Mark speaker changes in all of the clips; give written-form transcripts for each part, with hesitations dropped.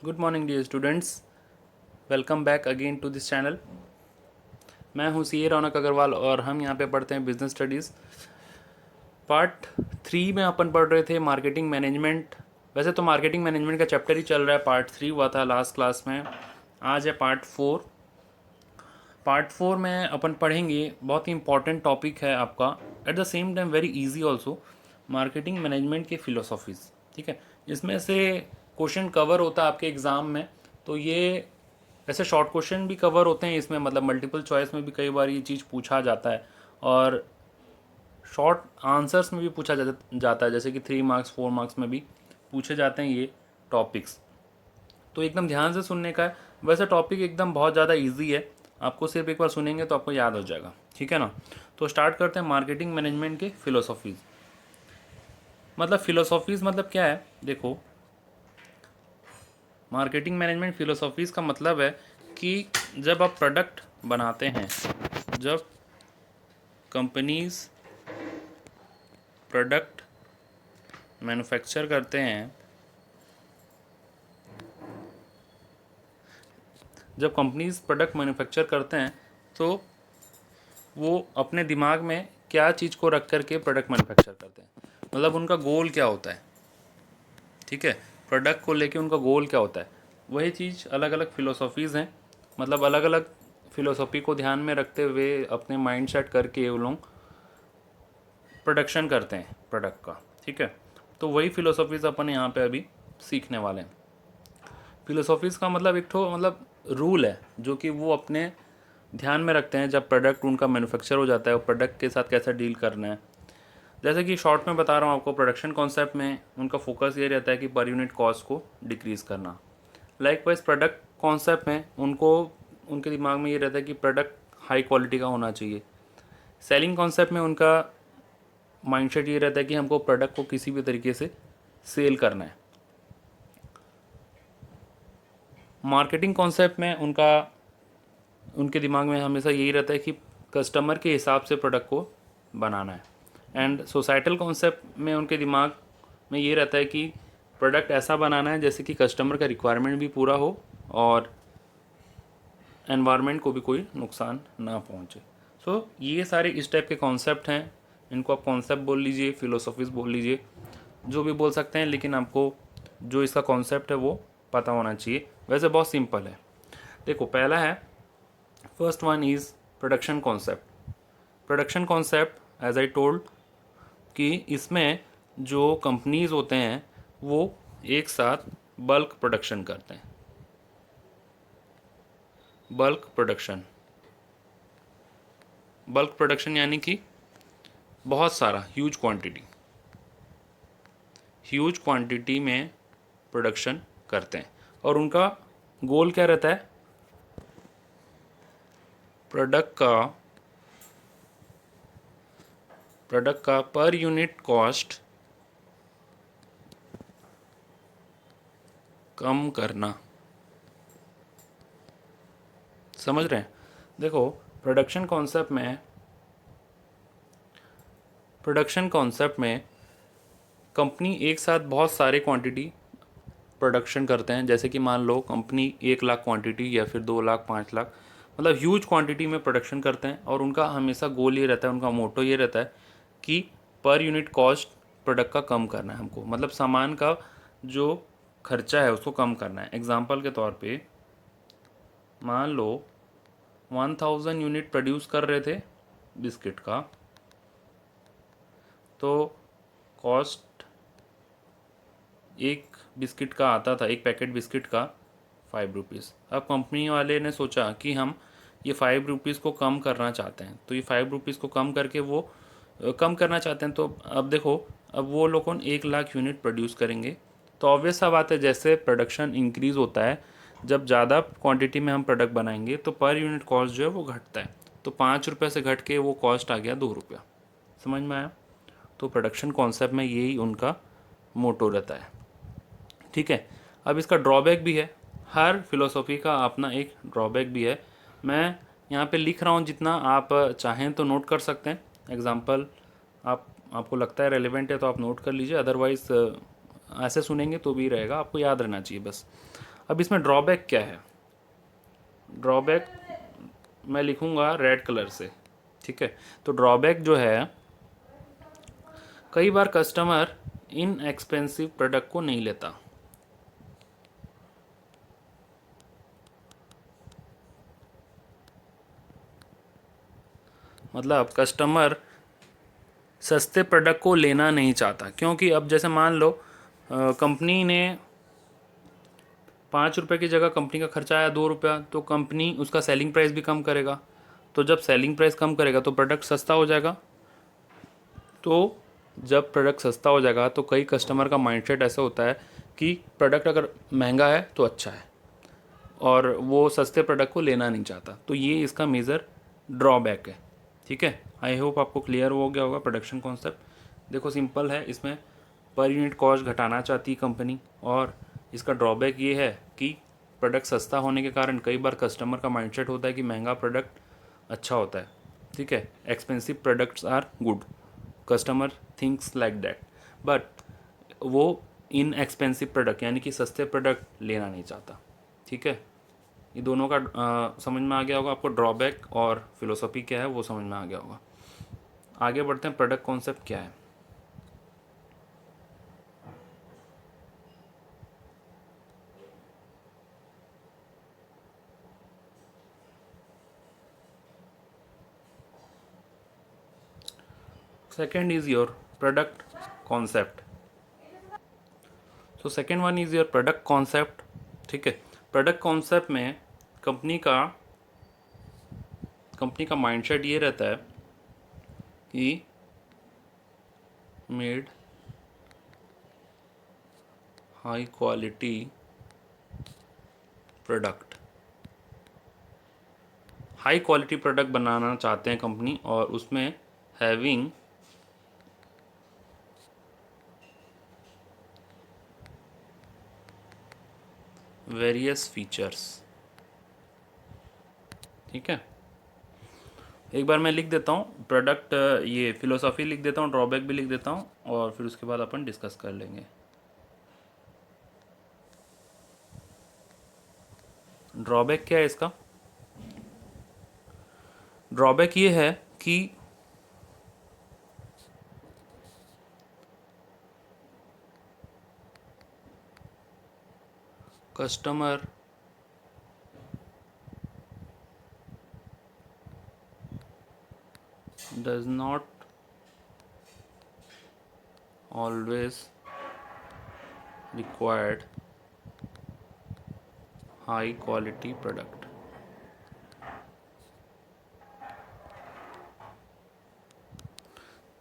Speaker 1: Good morning dear students, welcome back again to this channel. मैं हूं सी ए रौनक अग्रवाल और हम यहां पे पढ़ते हैं बिजनेस स्टडीज़। पार्ट 3 में अपन पढ़ रहे थे मार्केटिंग मैनेजमेंट। वैसे तो मार्केटिंग मैनेजमेंट का चैप्टर ही चल रहा है, पार्ट 3 हुआ था लास्ट क्लास में। आज है पार्ट 4। पार्ट 4 में अपन पढ़ेंगे, बहुत ही इंपॉर्टेंट टॉपिक है आपका, at the same time very easy also, marketing management के फिलोसॉफीज़। ठीक है, इसमें से क्वेश्चन कवर होता है आपके एग्ज़ाम में। तो ये ऐसे शॉर्ट क्वेश्चन भी कवर होते हैं इसमें, मतलब मल्टीपल चॉइस में भी कई बार ये चीज़ पूछा जाता है और शॉर्ट आंसर्स में भी पूछा जाता है, जैसे कि 3 मार्क्स 4 मार्क्स में भी पूछे जाते हैं ये टॉपिक्स। तो एकदम ध्यान से सुनने का है। वैसे टॉपिक एकदम बहुत ज़्यादा इजी है, आपको सिर्फ एक बार सुनेंगे तो आपको याद हो जाएगा। ठीक है ना। तो स्टार्ट करते हैं मार्केटिंग मैनेजमेंट के फिलोसॉफीज़। मतलब फिलोसॉफीज़ मतलब क्या है, देखो, मार्केटिंग मैनेजमेंट फिलोसॉफीज़ का मतलब है कि जब आप प्रोडक्ट बनाते हैं, जब कंपनीज प्रोडक्ट मैन्युफैक्चर करते हैं, जब कंपनीज प्रोडक्ट मैन्युफैक्चर करते हैं तो वो अपने दिमाग में क्या चीज़ को रख कर के प्रोडक्ट मैन्युफैक्चर करते हैं, मतलब उनका गोल क्या होता है। ठीक है, प्रोडक्ट को लेके उनका गोल क्या होता है, वही चीज़ अलग अलग फ़िलोसॉफीज़ हैं। मतलब अलग अलग फ़िलोसॉफी को ध्यान में रखते हुए अपने माइंड सेट करके वो लोग प्रोडक्शन करते हैं प्रोडक्ट का। ठीक है, तो वही फ़िलोसॉफीज़ अपन यहाँ पे अभी सीखने वाले हैं। फ़िलोसॉफीज़ का मतलब एक ठो मतलब रूल है जो कि वो अपने ध्यान में रखते हैं जब प्रोडक्ट उनका मैन्युफैक्चर हो जाता है, वो प्रोडक्ट के साथ कैसा डील करना है। जैसे कि शॉर्ट में बता रहा हूँ आपको, प्रोडक्शन कॉन्सेप्ट में उनका फोकस ये रहता है कि पर यूनिट कॉस्ट को डिक्रीज़ करना। लाइक वाइज प्रोडक्ट कॉन्सेप्ट में उनको, उनके दिमाग में ये रहता है कि प्रोडक्ट हाई क्वालिटी का होना चाहिए। सेलिंग कॉन्सेप्ट में उनका माइंडसेट ये रहता है कि हमको प्रोडक्ट को किसी भी तरीके से सेल करना है। मार्केटिंग कॉन्सेप्ट में उनके दिमाग में हमेशा यही रहता है कि कस्टमर के हिसाब से प्रोडक्ट को बनाना है। एंड सोसाइटल कॉन्सेप्ट में उनके दिमाग में ये रहता है कि प्रोडक्ट ऐसा बनाना है जैसे कि कस्टमर का रिक्वायरमेंट भी पूरा हो और एनवायरनमेंट को भी कोई नुकसान ना पहुंचे। सो ये सारे इस टाइप के कॉन्सेप्ट हैं। इनको आप कॉन्सेप्ट बोल लीजिए, फिलोसॉफीज़ बोल लीजिए, जो भी बोल सकते हैं, लेकिन आपको जो इसका कॉन्सेप्ट है वो पता होना चाहिए। वैसे बहुत सिंपल है। देखो, पहला है, first one is production concept. Production concept as I told कि इसमें जो कंपनीज होते हैं वो एक साथ बल्क प्रोडक्शन करते हैं। बल्क प्रोडक्शन, बल्क प्रोडक्शन यानी कि बहुत सारा, ह्यूज क्वांटिटी में प्रोडक्शन करते हैं। और उनका गोल क्या रहता है, प्रोडक्ट का पर यूनिट कॉस्ट कम करना। समझ रहे हैं। देखो, प्रोडक्शन कॉन्सेप्ट में कंपनी एक साथ बहुत सारे क्वांटिटी प्रोडक्शन करते हैं। जैसे कि मान लो कंपनी 1 लाख क्वांटिटी या फिर 2 लाख 5 लाख, मतलब ह्यूज क्वांटिटी में प्रोडक्शन करते हैं। और उनका हमेशा गोल ये रहता है, उनका मोटो ये रहता है कि पर यूनिट कॉस्ट प्रोडक्ट का कम करना है हमको, मतलब सामान का जो खर्चा है उसको कम करना है। एग्जाम्पल के तौर पे मान लो 1000 यूनिट प्रोड्यूस कर रहे थे बिस्किट का, तो कॉस्ट एक बिस्किट का आता था, एक पैकेट बिस्किट का 5 रुपीज़। अब कंपनी वाले ने सोचा कि हम ये 5 रुपीज़ को कम करना चाहते हैं, तो ये 5 रुपीज़ को कम करके वो कम करना चाहते हैं। तो अब देखो, अब वो लोग 1 लाख यूनिट प्रोड्यूस करेंगे। तो ऑब्वियस सा बात है, जैसे प्रोडक्शन इंक्रीज़ होता है, जब ज़्यादा क्वांटिटी में हम प्रोडक्ट बनाएंगे तो पर यूनिट कॉस्ट जो है वो घटता है। तो 5 रुपये से घट के वो कॉस्ट आ गया 2 रुपया। समझ में आया। तो प्रोडक्शन कॉन्सेप्ट में यही उनका मोटो रहता है। ठीक है, अब इसका ड्रॉबैक भी है। हर फिलोसॉफी का अपना एक ड्रॉबैक भी है। मैं यहाँ पे लिख रहा हूँ, जितना आप चाहें तो नोट कर सकते हैं। एग्जांपल आपको लगता है रेलेवेंट है तो आप नोट कर लीजिए, अदरवाइज़ ऐसे सुनेंगे तो भी रहेगा, आपको याद रहना चाहिए बस। अब इसमें ड्रॉबैक क्या है? ड्रॉबैक मैं लिखूंगा रेड कलर से, ठीक है। तो ड्रॉबैक जो है, कई बार कस्टमर इन एक्सपेंसिव प्रोडक्ट को नहीं लेता। मतलब कस्टमर सस्ते प्रोडक्ट को लेना नहीं चाहता, क्योंकि अब जैसे मान लो कंपनी ने 5 रुपये की जगह कंपनी का खर्चा आया 2 रुपया, तो कंपनी उसका सेलिंग प्राइस भी कम करेगा। तो जब सेलिंग प्राइस कम करेगा तो प्रोडक्ट सस्ता हो जाएगा। तो जब प्रोडक्ट सस्ता हो जाएगा तो कई कस्टमर का माइंडसेट ऐसा होता है कि प्रोडक्ट अगर महंगा है तो अच्छा है, और वो सस्ते प्रोडक्ट को लेना नहीं चाहता। तो ये इसका मेजर ड्रॉबैक है, ठीक है। आई होप आपको क्लियर हो गया होगा प्रोडक्शन कॉन्सेप्ट। देखो सिंपल है, इसमें पर यूनिट कॉस्ट घटाना चाहती है कंपनी, और इसका ड्रॉबैक ये है कि प्रोडक्ट सस्ता होने के कारण कई बार कस्टमर का माइंडसेट होता है कि महंगा प्रोडक्ट अच्छा होता है, ठीक है। Expensive products are good, customer thinks like that, but वो इन एक्सपेंसिव प्रोडक्ट यानी कि सस्ते प्रोडक्ट लेना नहीं चाहता, ठीक है। ये दोनों का समझ में आ गया होगा आपको, ड्रॉबैक और फिलोसॉफी क्या है वो समझ में आ गया होगा। आगे बढ़ते हैं, प्रोडक्ट कॉन्सेप्ट क्या है। Second is your product concept. तो second one is your product concept, ठीक है। प्रोडक्ट कॉन्सेप्ट में कंपनी का माइंडसेट ये रहता है कि made high quality product, high quality product बनाना चाहते हैं कंपनी, और उसमें हैविंग वेरियस फीचर्स, ठीक है। एक बार मैं लिख देता हूँ प्रोडक्ट, ये फिलोसॉफी लिख देता हूँ, ड्रॉबैक भी लिख देता हूँ, और फिर उसके बाद अपन डिस्कस कर लेंगे। ड्रॉबैक क्या है इसका? ड्रॉबैक ये है कि customer does not always required high quality product।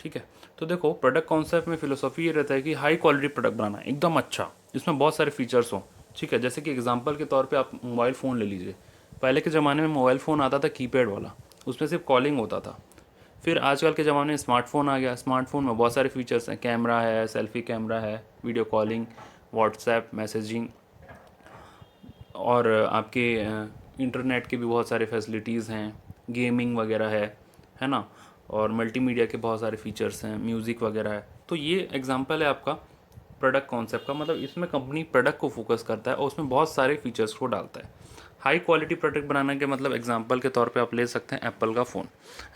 Speaker 1: ठीक है। तो देखो प्रोडक्ट कॉन्सेप्ट में फिलोसॉफी ये रहता है कि हाई क्वालिटी प्रोडक्ट बनाना एकदम अच्छा, इसमें बहुत सारे फीचर्स हों, ठीक है। जैसे कि एग्जांपल के तौर पे आप मोबाइल फ़ोन ले लीजिए। पहले के ज़माने में मोबाइल फ़ोन आता था कीपैड वाला, उसमें सिर्फ कॉलिंग होता था। फिर आजकल के ज़माने में स्मार्टफोन आ गया, स्मार्टफोन में बहुत सारे फीचर्स हैं, कैमरा है, सेल्फी कैमरा है, वीडियो कॉलिंग, व्हाट्सएप मैसेजिंग, और आपके इंटरनेट के भी बहुत सारे फैसिलिटीज़ हैं, गेमिंग वगैरह है ना, और मल्टीमीडिया के बहुत सारे फीचर्स हैं, म्यूज़िक वगैरह है। तो ये एग्जांपल है आपका प्रोडक्ट कॉन्सेप्ट का। मतलब इसमें कंपनी प्रोडक्ट को फोकस करता है और उसमें बहुत सारे फीचर्स को डालता है। हाई क्वालिटी प्रोडक्ट बनाने के मतलब एग्जांपल के तौर पे आप ले सकते हैं एप्पल का फ़ोन।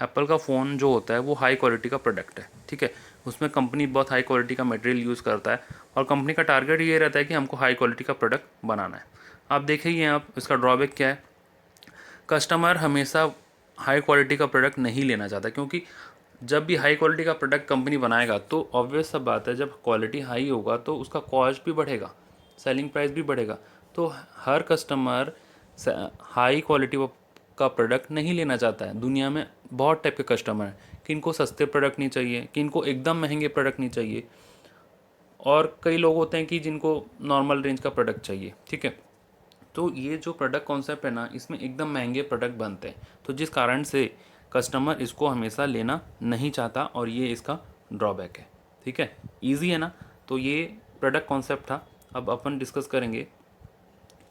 Speaker 1: एप्पल का फ़ोन जो होता है वो हाई क्वालिटी का प्रोडक्ट है, ठीक है। उसमें कंपनी बहुत हाई क्वालिटी का मटेरियल यूज़ करता है, और कंपनी का टारगेट ये रहता है कि हमको हाई क्वालिटी का प्रोडक्ट बनाना है। आप देखिए आप इसका ड्रॉबैक क्या है, कस्टमर हमेशा हाई क्वालिटी का प्रोडक्ट नहीं लेना चाहता, क्योंकि जब भी हाई क्वालिटी का प्रोडक्ट कंपनी बनाएगा तो ऑब्वियस सब बात है, जब क्वालिटी हाई होगा तो उसका कॉस्ट भी बढ़ेगा, सेलिंग प्राइस भी बढ़ेगा। तो हर कस्टमर हाई क्वालिटी का प्रोडक्ट नहीं लेना चाहता है। दुनिया में बहुत टाइप के कस्टमर हैं, किनको सस्ते प्रोडक्ट नहीं चाहिए, किनको एकदम महंगे प्रोडक्ट नहीं चाहिए, और कई लोग होते हैं कि जिनको नॉर्मल रेंज का प्रोडक्ट चाहिए, ठीक है। तो ये जो प्रोडक्ट कॉन्सेप्ट है ना, इसमें एकदम महंगे प्रोडक्ट बनते हैं, तो जिस कारण से कस्टमर इसको हमेशा लेना नहीं चाहता, और ये इसका ड्रॉबैक है, ठीक है। इजी है ना। तो ये प्रोडक्ट कॉन्सेप्ट था। अब अपन डिस्कस करेंगे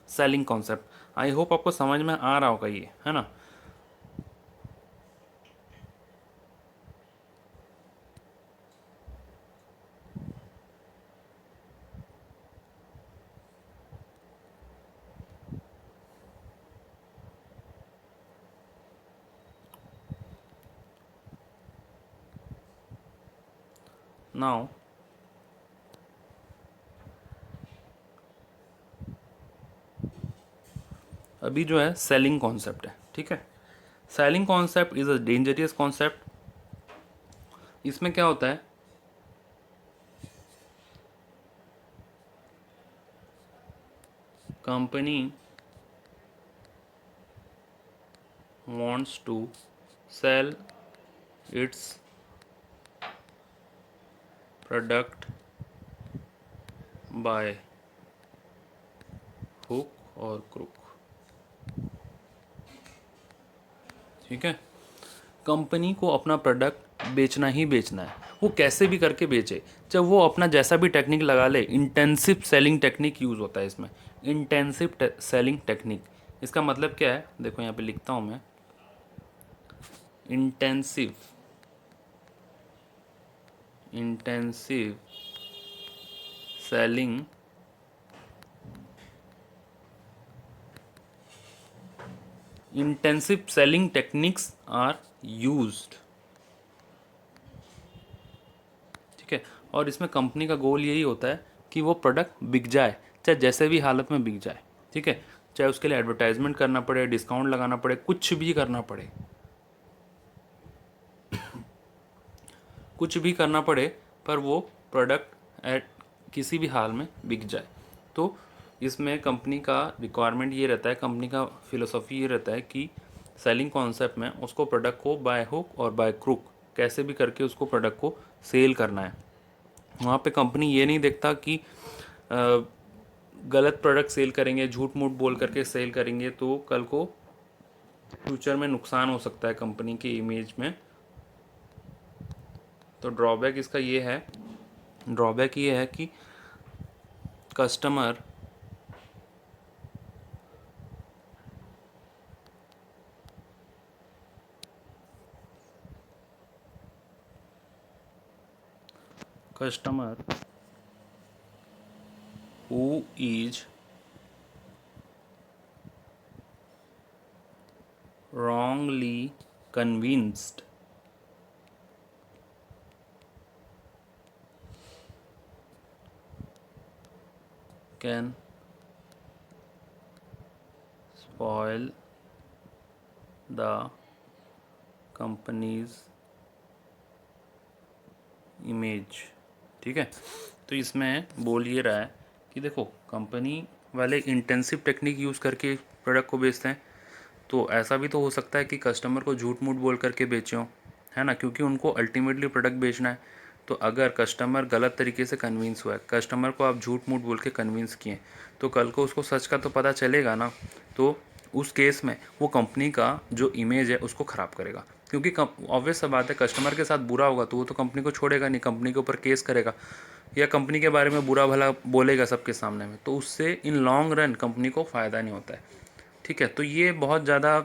Speaker 1: सेलिंग कॉन्सेप्ट। आई होप आपको समझ में आ रहा होगा ये, है ना। नाउ अभी जो है सेलिंग कॉन्सेप्ट है, ठीक है। Selling concept is a dangerous concept. इसमें क्या होता है, company wants to sell its product by hook और crook, ठीक है। कंपनी को अपना प्रोडक्ट बेचना ही बेचना है, वो कैसे भी करके बेचे, जब वो अपना जैसा भी टेक्निक लगा ले। इंटेंसिव सेलिंग टेक्निक यूज़ होता है इसमें, इंटेंसिव सेलिंग टेक्निक। इसका मतलब क्या है, देखो यहाँ पे लिखता हूँ मैं, intensive intensive selling intensive selling techniques are used, ठीक है। और इसमें कंपनी का गोल यही होता है कि वो प्रोडक्ट बिक जाए, चाहे जैसे भी हालत में बिक जाए, ठीक है। चाहे उसके लिए एडवर्टाइजमेंट करना पड़े, डिस्काउंट लगाना पड़े, कुछ भी करना पड़े, कुछ भी करना पड़े, पर वो प्रोडक्ट एट किसी भी हाल में बिक जाए। तो इसमें कंपनी का रिक्वायरमेंट ये रहता है, कंपनी का फिलोसॉफी ये रहता है कि सेलिंग कॉन्सेप्ट में उसको प्रोडक्ट को बाय हुक और बाय क्रुक कैसे भी करके उसको प्रोडक्ट को सेल करना है। वहाँ पे कंपनी ये नहीं देखता कि गलत प्रोडक्ट सेल करेंगे, झूठ मूठ बोल करके सेल करेंगे तो कल को फ्यूचर में नुकसान हो सकता है कंपनी की इमेज में। तो ड्रॉबैक इसका ये है, ड्रॉबैक ये है कि customer customer who is wrongly convinced can spoil the company's image, ठीक है। तो इसमें बोल ये रहा है कि देखो, कंपनी वाले इंटेंसिव टेक्निक यूज़ करके प्रोडक्ट को बेचते हैं, तो ऐसा भी तो हो सकता है कि कस्टमर को झूठ मूठ बोल करके बेचे हों, है ना, क्योंकि उनको अल्टीमेटली प्रोडक्ट बेचना है। तो अगर कस्टमर गलत तरीके से कन्विंस हुआ है, कस्टमर को आप झूठ मूठ बोल के कन्विंस किए, तो कल को उसको सच का तो पता चलेगा ना। तो उस केस में वो कंपनी का जो इमेज है उसको ख़राब करेगा, क्योंकि ऑब्वियस सा बात है, कस्टमर के साथ बुरा होगा तो वो तो कंपनी को छोड़ेगा नहीं, कंपनी के ऊपर केस करेगा या कंपनी के बारे में बुरा भला बोलेगा सबके सामने में। तो उससे इन लॉन्ग रन कंपनी को फ़ायदा नहीं होता है, ठीक है। तो ये बहुत ज़्यादा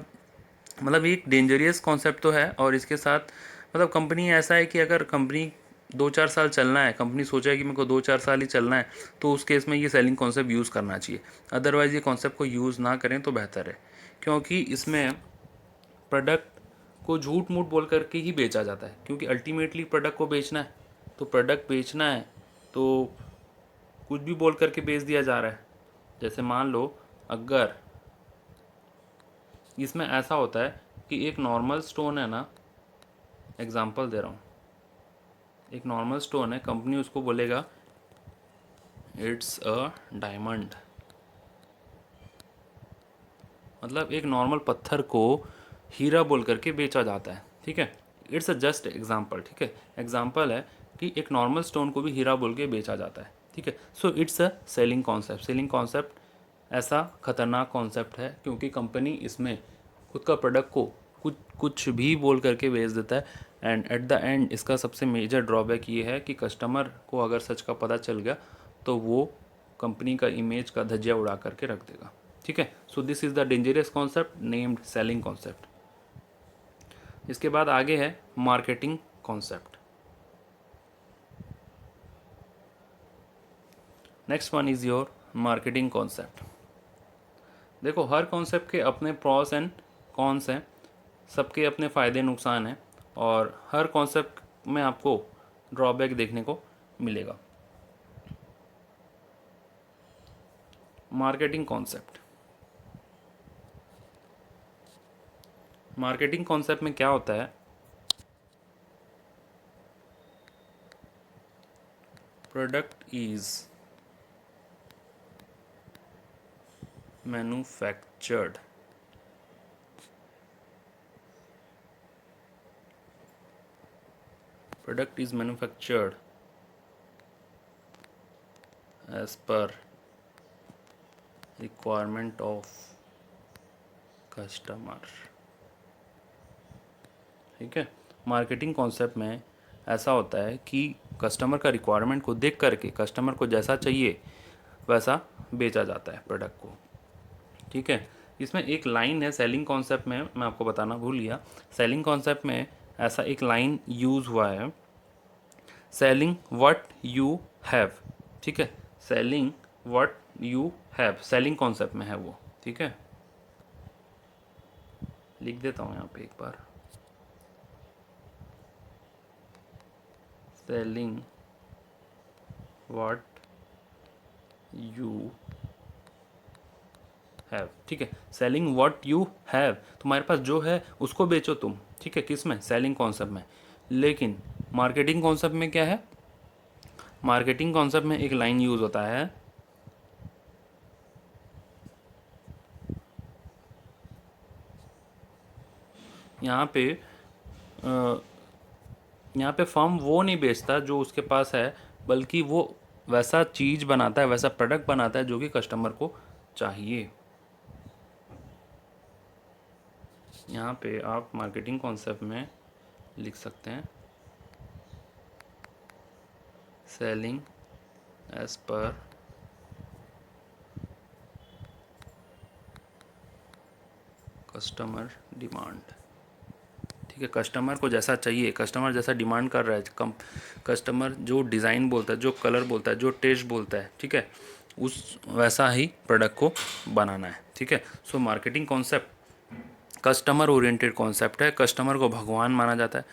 Speaker 1: मतलब एक डेंजरियस कॉन्सेप्ट तो है। और इसके साथ मतलब कंपनी ऐसा है कि अगर कंपनी 2-4 साल चलना है, कंपनी सोचा है कि मेरे को 2-4 साल ही चलना है, तो उस केस में ये सेलिंग कॉन्सेप्ट यूज़ करना चाहिए। अदरवाइज़ ये कॉन्सेप्ट को यूज़ ना करें तो बेहतर है, क्योंकि इसमें प्रोडक्ट को झूठ मूठ बोल करके ही बेचा जाता है, क्योंकि अल्टीमेटली प्रोडक्ट को बेचना है। तो प्रोडक्ट बेचना है तो कुछ भी बोल करके बेच दिया जा रहा है। जैसे मान लो, अगर इसमें ऐसा होता है कि एक नॉर्मल स्टोन है ना, एग्जांपल दे रहा हूँ, एक नॉर्मल स्टोन है, कंपनी उसको बोलेगा इट्स अ डायमंड, मतलब एक नॉर्मल पत्थर को हीरा बोल करके बेचा जाता है, ठीक है। इट्स अ जस्ट एग्जांपल, ठीक है, एग्जांपल है कि एक नॉर्मल स्टोन को भी हीरा बोल के बेचा जाता है, ठीक है। So it's a selling concept. Selling concept ऐसा खतरनाक कॉन्सेप्ट है क्योंकि कंपनी इसमें खुद का प्रोडक्ट को कुछ भी बोल करके बेच देता है। एंड एट द एंड इसका सबसे मेजर ड्रॉबैक ये है कि कस्टमर को अगर सच का पता चल गया तो वो कंपनी का इमेज का धज्जिया उड़ा करके रख देगा, ठीक है। सो this is the dangerous concept named selling concept. इसके बाद आगे है marketing concept. Next one is your marketing concept. देखो, हर कॉन्सेप्ट के अपने प्रॉस एंड कॉन्स हैं, सबके अपने फ़ायदे नुकसान हैं, और हर कॉन्सेप्ट में आपको ड्रॉबैक देखने को मिलेगा। मार्केटिंग कॉन्सेप्ट, मार्केटिंग कॉन्सेप्ट में क्या होता है, product is manufactured product is manufactured as per requirement of customer। ठीक है, मार्केटिंग कॉन्सेप्ट में ऐसा होता है कि कस्टमर का रिक्वायरमेंट को देख करके कस्टमर को जैसा चाहिए वैसा बेचा जाता है प्रोडक्ट को। ठीक है, इसमें एक लाइन है सेलिंग कॉन्सेप्ट में, मैं आपको बताना भूल गया। सेलिंग कॉन्सेप्ट में ऐसा एक लाइन यूज़ हुआ है, सेलिंग व्हाट यू हैव। ठीक है, selling what you have selling concept में है वो। ठीक है, लिख देता हूँ यहाँ पे एक बार, सेलिंग व्हाट यू हैव। ठीक है, सेलिंग व्हाट यू हैव, तुम्हारे पास जो है उसको बेचो तुम। ठीक है, किस में, सेलिंग कॉन्सेप्ट में। लेकिन मार्केटिंग कॉन्सेप्ट में क्या है, मार्केटिंग कॉन्सेप्ट में एक लाइन यूज होता है, यहाँ पे यहाँ पे फर्म वो नहीं बेचता जो उसके पास है, बल्कि वो वैसा चीज़ बनाता है, वैसा प्रोडक्ट बनाता है जो कि कस्टमर को चाहिए। यहाँ पे आप मार्केटिंग कॉन्सेप्ट में लिख सकते हैं, selling as per customer demand. ठीक है, कस्टमर को जैसा चाहिए, कस्टमर जैसा डिमांड कर रहा है, कस्टमर जो डिज़ाइन बोलता है, जो कलर बोलता है, जो टेस्ट बोलता है, ठीक है, उस वैसा ही प्रोडक्ट को बनाना है। ठीक है, so marketing concept customer oriented concept है। कस्टमर को भगवान माना जाता है।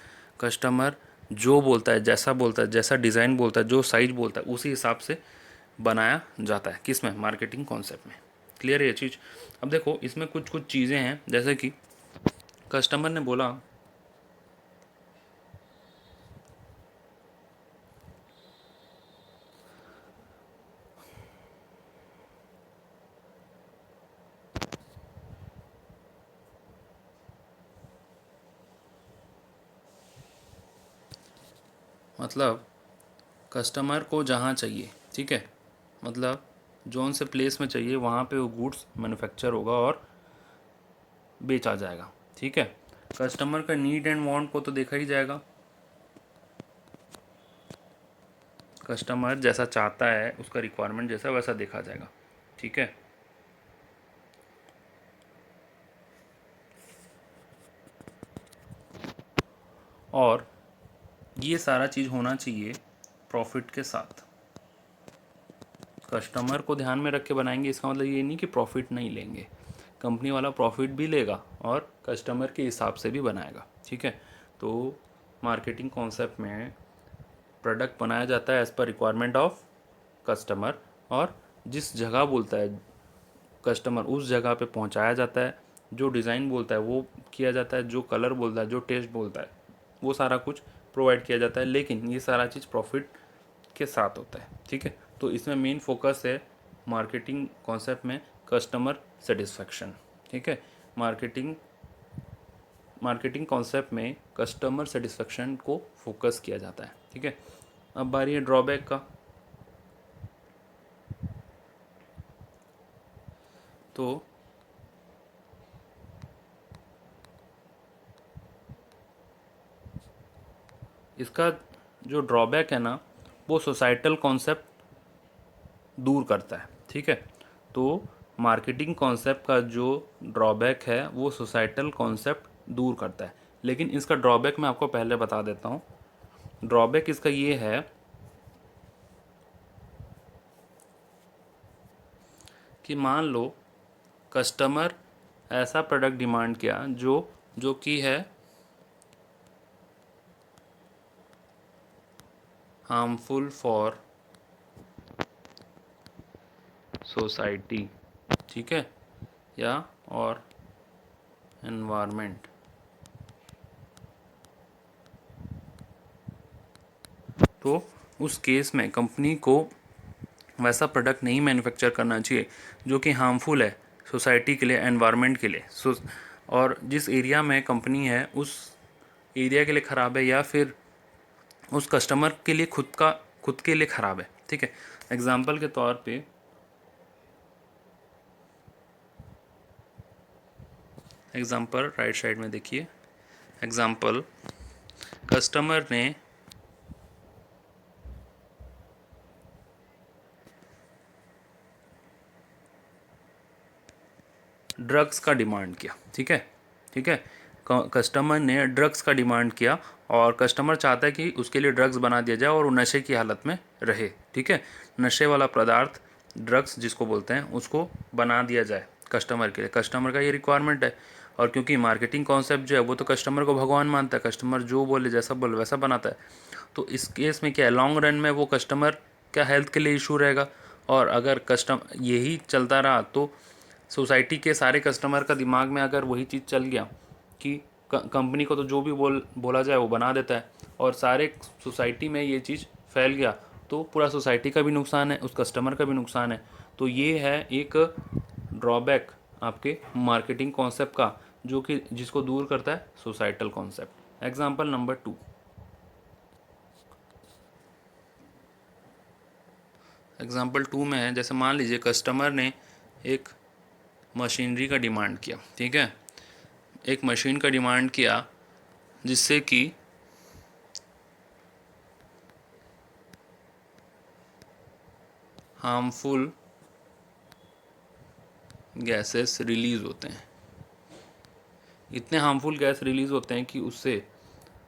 Speaker 1: कस्टमर जो बोलता है, जैसा बोलता है, जैसा डिज़ाइन बोलता है, जो साइज बोलता है, उसी हिसाब से बनाया जाता है। किस में, मार्केटिंग कॉन्सेप्ट में। क्लियर है ये चीज़। अब देखो इसमें कुछ कुछ चीज़ें हैं, जैसे कि कस्टमर ने बोला मतलब कस्टमर को जहाँ चाहिए, ठीक है, मतलब जोन से प्लेस में चाहिए वहाँ पे वो गुड्स मैन्युफैक्चर होगा और बेचा जाएगा। ठीक है, कस्टमर का नीड एंड वांट को तो देखा ही जाएगा, कस्टमर जैसा चाहता है, उसका रिक्वायरमेंट जैसा वैसा देखा जाएगा। ठीक है, और ये सारा चीज़ होना चाहिए प्रॉफिट के साथ। कस्टमर को ध्यान में रख के बनाएंगे, इसका मतलब ये नहीं कि प्रॉफिट नहीं लेंगे, कंपनी वाला प्रॉफिट भी लेगा और कस्टमर के हिसाब से भी बनाएगा। ठीक है, तो मार्केटिंग कॉन्सेप्ट में प्रोडक्ट बनाया जाता है as per requirement of customer, और जिस जगह बोलता है कस्टमर उस जगह पे पहुंचाया जाता है। जो डिज़ाइन बोलता है वो किया जाता है, जो कलर बोलता है, जो टेस्ट बोलता है, वो सारा कुछ प्रोवाइड किया जाता है। लेकिन ये सारा चीज़ प्रॉफिट के साथ होता है। ठीक है, तो इसमें मेन फोकस है मार्केटिंग कॉन्सेप्ट में कस्टमर सेटिस्फैक्शन। ठीक है, मार्केटिंग मार्केटिंग कॉन्सेप्ट में कस्टमर सेटिस्फैक्शन को फोकस किया जाता है। ठीक है, अब बारी है ड्रॉबैक का। तो इसका जो ड्रॉबैक है ना, वो सोसाइटल कॉन्सेप्ट दूर करता है। ठीक है, तो मार्केटिंग कॉन्सेप्ट का जो ड्रॉबैक है वो सोसाइटल कॉन्सेप्ट दूर करता है। लेकिन इसका ड्रॉबैक मैं आपको पहले बता देता हूँ। ड्रॉबैक इसका ये है कि मान लो कस्टमर ऐसा प्रोडक्ट डिमांड किया जो जो कि है हार्मफुल फॉर सोसाइटी, ठीक है, या और एनवायरमेंट। तो उस केस में कंपनी को वैसा प्रोडक्ट नहीं मैन्युफैक्चर करना चाहिए जो कि हार्मफुल है सोसाइटी के लिए, एनवायरनमेंट के लिए। और जिस एरिया में कंपनी है उस एरिया के लिए ख़राब है, या फिर उस कस्टमर के लिए खुद के लिए ख़राब है, ठीक है। एग्जांपल के तौर पे एग्जांपल राइट साइड में देखिए, एग्जांपल कस्टमर ने ड्रग्स का डिमांड किया, ठीक है, ठीक है। कस्टमर ने ड्रग्स का डिमांड किया और कस्टमर चाहता है कि उसके लिए ड्रग्स बना दिया जाए और वो नशे की हालत में रहे, ठीक है। नशे वाला पदार्थ ड्रग्स जिसको बोलते हैं उसको बना दिया जाए कस्टमर के लिए, कस्टमर का ये रिक्वायरमेंट है। और क्योंकि मार्केटिंग कॉन्सेप्ट जो है वो तो कस्टममर को भगवान मानता है, कस्टमर जो बोले जैसा बोले वैसा बनाता है। तो इस केस में क्या है, लॉन्ग रन में वो कस्टमर का हेल्थ के लिए इशू रहेगा। और अगर यही चलता रहा तो सोसाइटी के सारे कस्टमर का दिमाग में अगर वही चीज़ चल गया कि कंपनी को तो जो भी बोला जाए वो बना देता है, और सारे सोसाइटी में ये चीज़ फैल गया, तो पूरा सोसाइटी का भी नुकसान है, उस कस्टमर का भी नुकसान है। तो ये है एक ड्रॉबैक आपके मार्केटिंग कॉन्सेप्ट का, जो कि जिसको दूर करता है societal concept. Example number 2, example 2 में है, जैसे मान लीजिए कस्टमर ने एक मशीनरी का डिमांड किया, ठीक है, एक मशीन का डिमांड किया जिससे कि हार्मफुल गैसेस रिलीज़ होते हैं। इतने हार्मफुल गैस रिलीज़ होते हैं कि उससे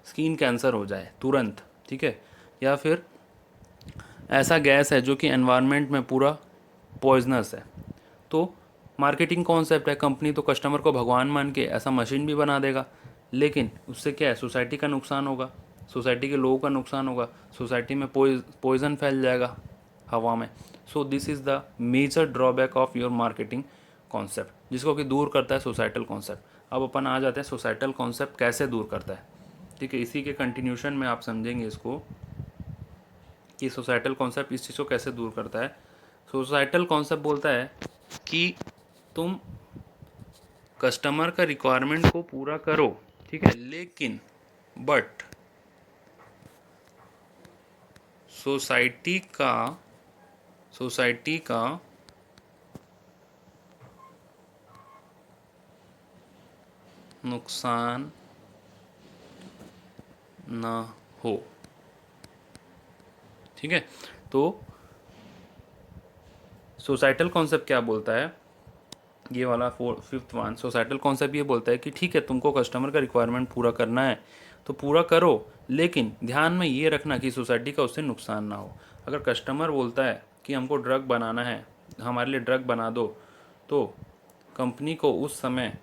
Speaker 1: स्किन कैंसर हो जाए तुरंत, ठीक है। या फिर ऐसा गैस है जो कि एनवायरनमेंट में पूरा पॉइजनस है। तो मार्केटिंग कॉन्सेप्ट है, कंपनी तो कस्टमर को भगवान मान के ऐसा मशीन भी बना देगा, लेकिन उससे क्या है, सोसाइटी का नुकसान होगा, सोसाइटी के लोगों का नुकसान होगा, सोसाइटी में पॉइजन फैल जाएगा हवा में। So this is the major drawback of your marketing concept, जिसको कि दूर करता है सोसाइटल कॉन्सेप्ट। अब अपन आ जाते हैं सोसाइटल कॉन्सेप्ट कैसे दूर करता है, ठीक है। इसी के कंटिन्यूशन में आप समझेंगे इसको कि सोसाइटल कॉन्सेप्ट इस चीज़ को कैसे दूर करता है। सोसाइटल कॉन्सेप्ट बोलता है कि तुम कस्टमर का रिक्वायरमेंट को पूरा करो, ठीक है, लेकिन बट सोसाइटी का नुकसान ना हो, ठीक है। तो सोसाइटल कॉन्सेप्ट क्या बोलता है, ये वाला फिफ्थ वन, सोसाइटल कॉन्सेप्ट ये बोलता है कि ठीक है, तुमको कस्टमर का रिक्वायरमेंट पूरा करना है तो पूरा करो, लेकिन ध्यान में ये रखना कि सोसाइटी का उससे नुकसान ना हो। अगर कस्टमर बोलता है कि हमको ड्रग बनाना है, हमारे लिए ड्रग बना दो, तो कंपनी को उस समय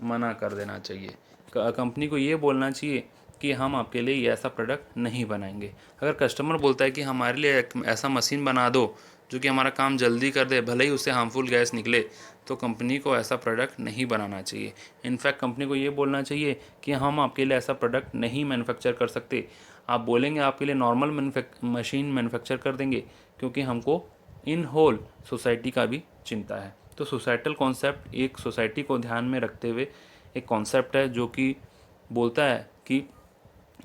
Speaker 1: मना कर देना चाहिए। कंपनी को ये बोलना चाहिए कि हम आपके लिए ये ऐसा प्रोडक्ट नहीं बनाएंगे। अगर कस्टमर बोलता है कि हमारे लिए एक ऐसा मशीन बना दो जो कि हमारा काम जल्दी कर दे, भले ही उससे हार्मफुल गैस निकले, तो कंपनी को ऐसा प्रोडक्ट नहीं बनाना चाहिए। इनफैक्ट कंपनी को ये बोलना चाहिए कि हम आपके लिए ऐसा प्रोडक्ट नहीं मैन्युफैक्चर कर सकते। आप बोलेंगे आपके लिए नॉर्मल मशीन मैन्युफैक्चर कर देंगे, क्योंकि हमको इन होल सोसाइटी का भी चिंता है। तो सोसाइटल कॉन्सेप्ट एक सोसाइटी को ध्यान में रखते हुए एक कॉन्सेप्ट है जो कि बोलता है कि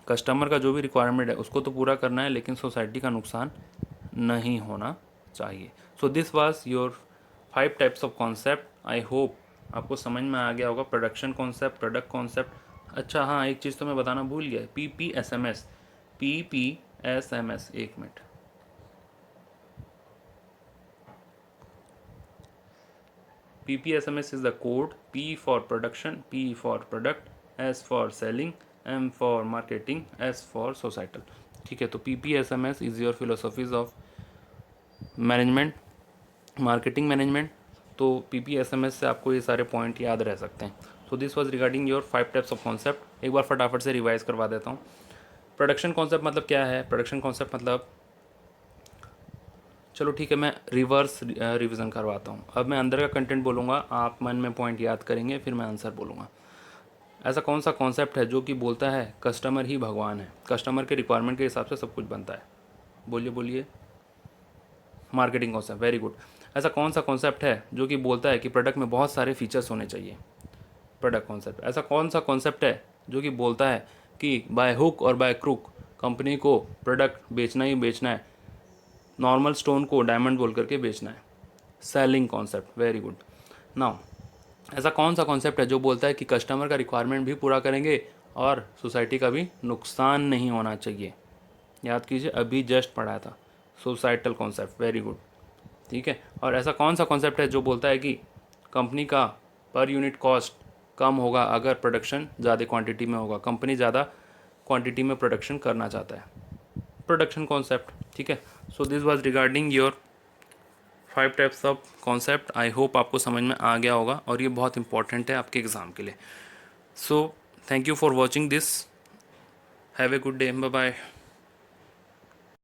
Speaker 1: कस्टमर का जो भी रिक्वायरमेंट है उसको तो पूरा करना है, लेकिन सोसाइटी का नुकसान नहीं होना चाहिए। So this was your 5 types of concept. I hope आपको समझ में आ गया होगा। Production concept, product concept. अच्छा हाँ, एक चीज़ तो मैं बताना भूल गया, PPSMS। PPSMS, एक minute. PPSMS is the code: P for production, P for product, S for selling, M for marketing, S for societal, ठीक है। तो PPSMS is your philosophies of management, marketing management. तो PPSMS से आपको ये सारे point याद रह सकते हैं। So this was regarding your 5 types of concept. एक बार फटाफट से रिवाइज करवा देता हूँ। प्रोडक्शन कॉन्सेप्ट मतलब क्या है? प्रोडक्शन कॉन्सेप्ट मतलब चलो ठीक है, मैं रिवर्स रिवीजन करवाता हूँ। अब मैं अंदर का कंटेंट बोलूँगा, आप मन में पॉइंट याद करेंगे, फिर मैं आंसर बोलूँगा। ऐसा कौन सा कॉन्सेप्ट है जो कि बोलता है कस्टमर ही भगवान है, कस्टमर के रिक्वायरमेंट के हिसाब से सब कुछ बनता है? बोलिए बोलिए। Marketing concept, very good. ऐसा कौन सा कॉन्सेप्ट है जो कि बोलता है कि प्रोडक्ट में बहुत सारे फीचर्स होने चाहिए? Product concept. ऐसा कौन सा कॉन्सेप्ट है जो कि बोलता है कि बाय हुक और बाय क्रूक कंपनी को प्रोडक्ट बेचना ही बेचना है, नॉर्मल स्टोन को डायमंड बोल करके बेचना है? Selling concept, very good. Now ऐसा कौन सा कॉन्सेप्ट है जो बोलता है कि कस्टमर का रिक्वायरमेंट भी पूरा करेंगे और सोसाइटी का भी नुकसान नहीं होना चाहिए? याद कीजिए, अभी जस्ट पढ़ा था, सोसाइटल कॉन्सेप्ट, वेरी गुड। ठीक है। और ऐसा कौन सा कॉन्सेप्ट है जो बोलता है कि कंपनी का पर यूनिट कॉस्ट कम होगा अगर प्रोडक्शन ज़्यादा क्वांटिटी में होगा, कंपनी ज़्यादा क्वांटिटी में प्रोडक्शन करना चाहता है? Production concept. ठीक है। So this was regarding your 5 types of concept. I hope आपको समझ में आ गया होगा और ये बहुत इंपॉर्टेंट है आपके एग्ज़ाम के लिए। So thank you for watching this. Have a good day, bye bye.